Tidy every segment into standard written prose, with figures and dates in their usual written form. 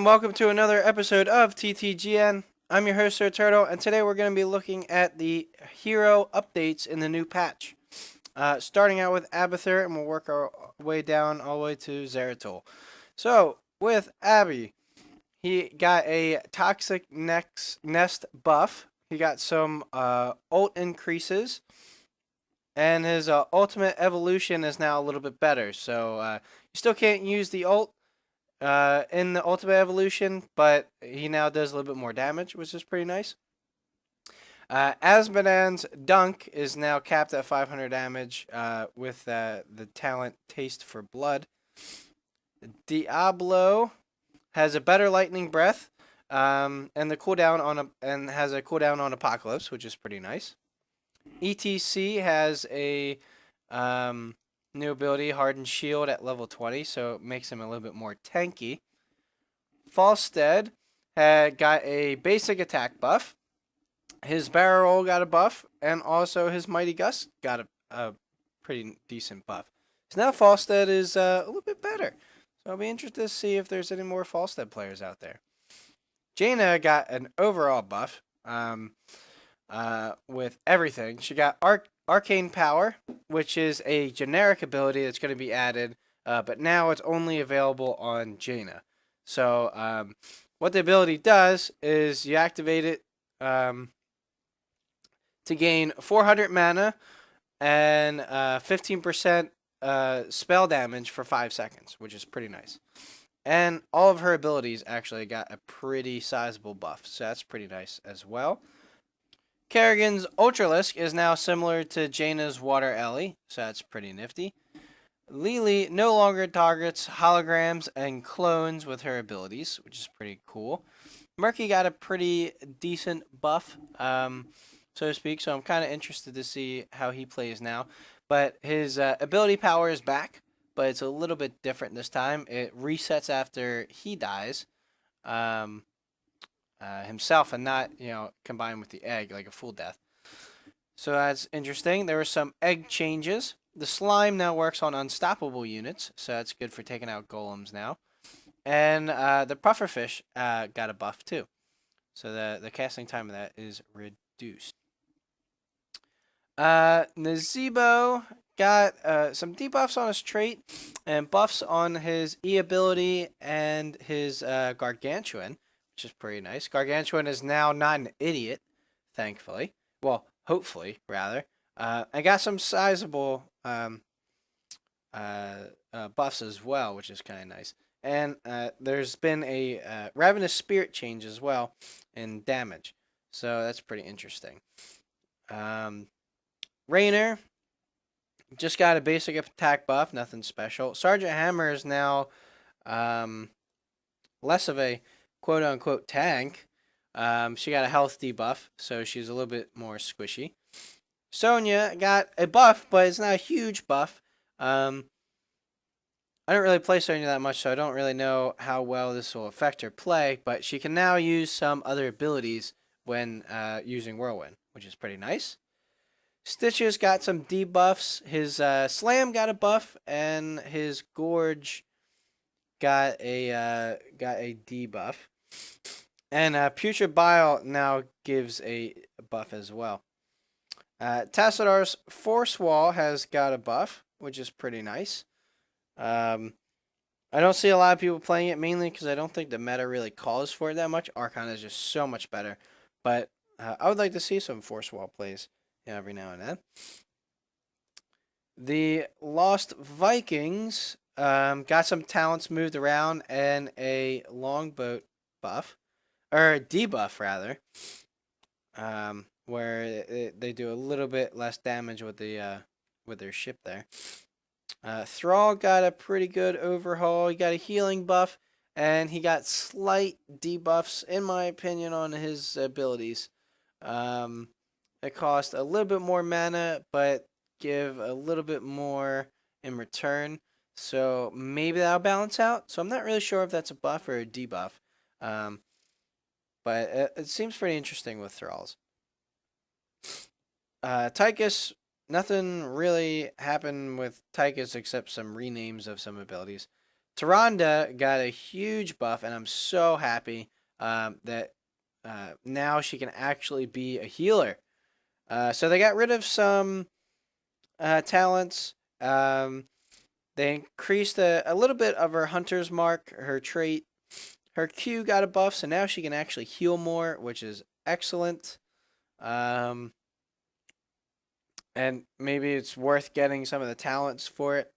and welcome to another episode of TTGN. I'm your host, SirTurtle, and today we're going to be looking at the hero updates in the new patch. Starting out with Abathur, and we'll work our way down all the way to Zeratul. So, with Abby, he got a Toxic Nest buff. He got some ult increases, and his ultimate evolution is now a little bit better. So, you still can't use the ult in the Ultimate Evolution, but he now does a little bit more damage, which is pretty nice. Asmodan's Dunk is now capped at 500 damage with the talent Taste for Blood. Diablo has a better Lightning Breath and the cooldown on has a cooldown on Apocalypse, which is pretty nice. ETC has a new ability, Hardened Shield, at level 20, so it makes him a little bit more tanky. Falstead had got a basic attack buff. His Barrel Roll got a buff, and also his Mighty Gust got a pretty decent buff. So now Falstead is a little bit better. So I'll be interested to see if there's any more Falstead players out there. Jaina got an overall buff with everything. She got Arcane Power, which is a generic ability that's going to be added, but now it's only available on Jaina. So what the ability does is you activate it to gain 400 mana and 15% spell damage for 5 seconds, which is pretty nice. And all of her abilities actually got a pretty sizable buff, so that's pretty nice as well. Kerrigan's Ultralisk is now similar to Jaina's Water Ellie, so that's pretty nifty. Lily no longer targets holograms and clones with her abilities, which is pretty cool. Murky got a pretty decent buff, so to speak, so I'm kind of interested to see how he plays now. But his ability power is back, but it's a little bit different this time. It resets after he dies. Himself and not, combined with the egg like a full death. So that's interesting. There were some egg changes. The slime now works on unstoppable units, so that's good for taking out golems now. And the pufferfish got a buff too, so the casting time of that is reduced. Nazebo got some debuffs on his trait and buffs on his E ability and his Gargantuan, which is pretty nice. Gargantuan is now not an idiot, thankfully. Well, hopefully, rather. I got some sizable buffs as well, which is kind of nice. And there's been a Ravenous Spirit change as well in damage. So that's pretty interesting. Raynor just got a basic attack buff, nothing special. Sergeant Hammer is now less of a quote-unquote tank. She got a health debuff, so she's a little bit more squishy. Sonya got a buff, but it's not a huge buff. I don't really play Sonya that much, so I don't really know how well this will affect her play, but she can now use some other abilities when using Whirlwind, which is pretty nice. Stitches got some debuffs. His Slam got a buff, and his Gorge got a debuff. And Putrid Bile now gives a buff as well. Tassadar's Force Wall has got a buff, which is pretty nice. I don't see a lot of people playing it, mainly because I don't think the meta really calls for it that much. Archon is just so much better. But I would like to see some Force Wall plays every now and then. The Lost Vikings got some talents moved around and a longboat buff. Or a debuff, rather. Where they do a little bit less damage with their ship there. Thrall got a pretty good overhaul. He got a healing buff, and he got slight debuffs, in my opinion, on his abilities. It cost a little bit more mana, but give a little bit more in return. So maybe that'll balance out. So I'm not really sure if that's a buff or a debuff. But it seems pretty interesting with Thralls. Tychus, nothing really happened with Tychus except some renames of some abilities. Tyrande got a huge buff, and I'm so happy that now she can actually be a healer. So they got rid of some talents. They increased a little bit of her hunter's mark, her trait. Her Q got a buff, so now she can actually heal more, which is excellent. And maybe it's worth getting some of the talents for it.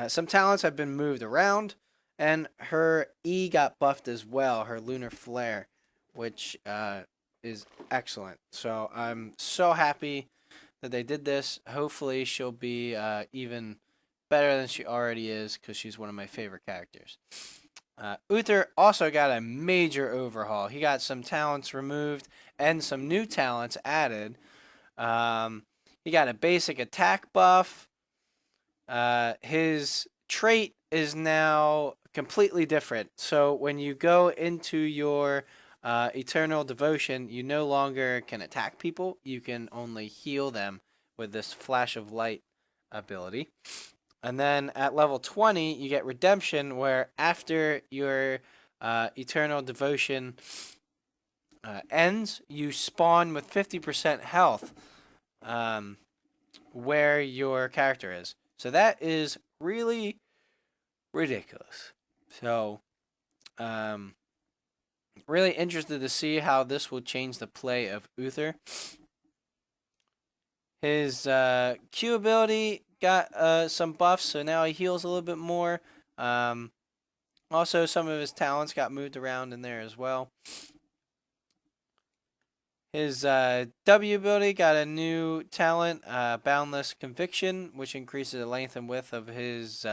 Some talents have been moved around, and her E got buffed as well, her Lunar Flare, which is excellent. So I'm so happy that they did this. Hopefully she'll be even better than she already is, because she's one of my favorite characters. Uther also got a major overhaul. He got some talents removed and some new talents added. He got a basic attack buff. His trait is now completely different. So when you go into your Eternal Devotion, you no longer can attack people. You can only heal them with this Flash of Light ability. And then at level 20, you get Redemption, where after your Eternal Devotion ends, you spawn with 50% health where your character is. So that is really ridiculous. So, really interested to see how this will change the play of Uther. His Q ability got some buffs, so now he heals a little bit more. Also, some of his talents got moved around in there as well. His W ability got a new talent, Boundless Conviction, which increases the length and width of his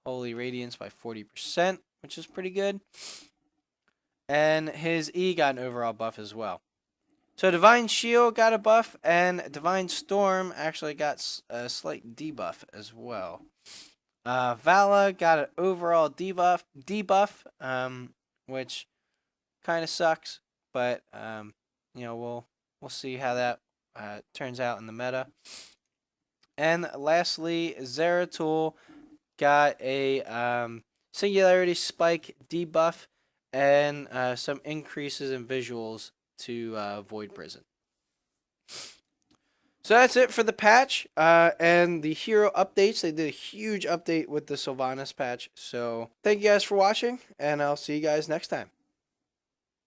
Holy Radiance by 40%, which is pretty good. And his E got an overall buff as well. So Divine Shield got a buff, and Divine Storm actually got a slight debuff as well. Vala got an overall debuff, which kind of sucks, but you know, we'll see how that turns out in the meta. And lastly, Zeratul got a Singularity Spike debuff and some increases in visuals to Void Prison. So that's it for the patch and the hero updates. They did a huge update with the Sylvanas patch. So thank you guys for watching, and I'll see you guys next time.